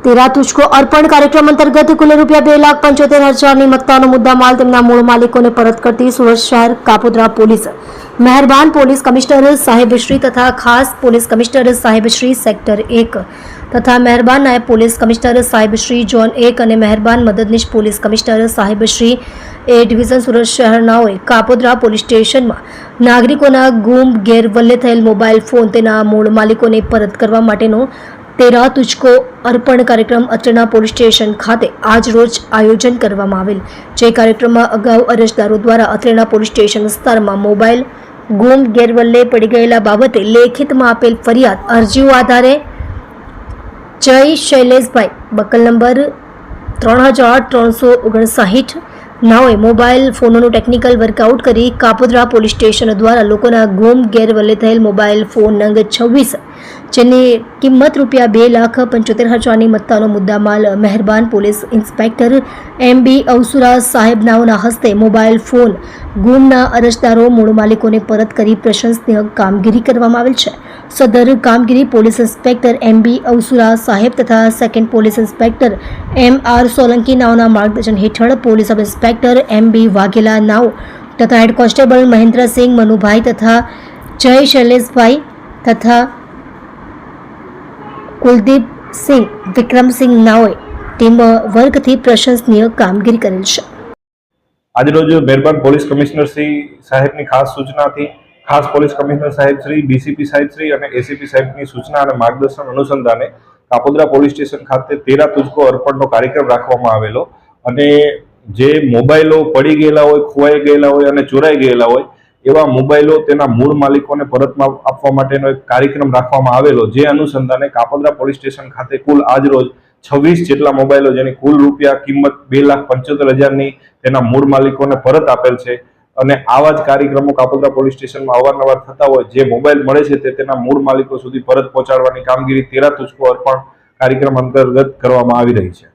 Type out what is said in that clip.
तेरा तुझको अर्पण कार्यक्रम अंतर्गत कुल રૂપિયા 2,75,000ની મત્તાનો મુદ્દામાલ તેમના મૂળ માલિકોને પરત કરતી સુરત શહેર કાપોદ્રા પોલીસ મહેરબાન પોલીસ કમિશનર સાહેબશ્રી તથા ખાસ પોલીસ કમિશનર સાહેબશ્રી સેક્ટર 1 તથા મહેરબાન નાયબ પોલીસ કમિશનર સાહેબશ્રી ઝોન 1 અને મહેરબાન મદદનીશ પોલીસ કમિશનર સાહેબશ્રી એ ડિવિઝન સુરત શહેરનાઓએ કાપોદ્રા પોલીસ સ્ટેશનમાં નાગરિકોના ગુમ ગેરવલ્લે થયેલ મોબાઈલ ફોન તેના મૂળ માલિકોને પરત કરવા માટેનો तेरा तुझको अर्पण कार्यक्रम अत्रेना पोलीस स्टेशन खाते आज रोज आयोजन करवामां आवेल। जे कार्यक्रम में अगाऊ अरजदारों द्वारा अत्रेना पोलीस स्टेशन विस्तार में मोबाइल गुम गैरवल्ले पड़ी गयेला बाबते लेखित में आपेल फरियाद अरजीओ आधारे जय शैलेषभाई बकल नंबर 3359 नाओए मोबाइल फोनों टेक्निकल वर्कआउट करी कापोद्रा पोलीस स्टेशन द्वारा लोकोना गुम गैरवल्ले थयेल मोबाइल फोन नंग 26 જેની કિંમત રૂપિયા 2,75,000ની મત્તાનો મુદ્દામાલ મહેરબાન પોલીસ ઇન્સ્પેક્ટર MB અવસુરા સાહેબનાઓના હસ્તે મોબાઈલ ફોન ગુમના અરજદારો મૂળ માલિકોને પરત કરી પ્રશંસનીય કામગીરી કરવામાં આવેલ છે। સદર કામગીરી પોલીસ ઇન્સ્પેક્ટર MB અવસુરા સાહેબ તથા second police inspector MR Solanki નાઓના માર્ગદર્શન હેઠળ police sub inspector MB Vaghela નાઓ તથા હેડ કોન્સ્ટેબલ મહેન્દ્રસિંહ મનુભાઈ તથા જય શૈલેષભાઈ તથા कुलदीप सिंह विक्रम सिंह नाओए टीम वर्ग थी प्रशंसनीय कामगीरी करेल छे। आज रोज मेहरबान पोलीस कमिश्नर श्री साहेबनी खास सूचना थी खास पोलीस कमिश्नर साहेब श्री DCP साहेब श्री और ACP साहेबनी सूचना और मार्गदर्शन अनुसंधाने कापोद्रा पोलीस स्टेशन खाते तेरा तुझको अर्पणनो कार्यक्रम राखवामां आवेलो अने जे मोबाइलो पड़ी गयेला होय खोवाई गयेला होय अने चोराई गयेला होय एवा मोबाइलो तेना मूळ मालिकोने परत आपवा माटेनो एक कार्यक्रम राखवामां आवेलो। जे अनुसंधाने कापोद्रा पोलीस स्टेशन खाते कुल आज रोज 26 जेटला मोबाइलो जेनी कुल रूपिया किंमत 2,75,000ની तेना मूळ मालिकोने परत आपेल छे अने आवा ज कार्यक्रमो कापोद्रा पोलीस स्टेशनमां अवारनवार थता होय। जे मोबाइल मळे छे ते तेना मूळ मालिको सुधी परत पहोंचाडवानी कामगीरी तेरा तुझको अर्पण कार्यक्रम अंतर्गत करवामां आवी रही छे।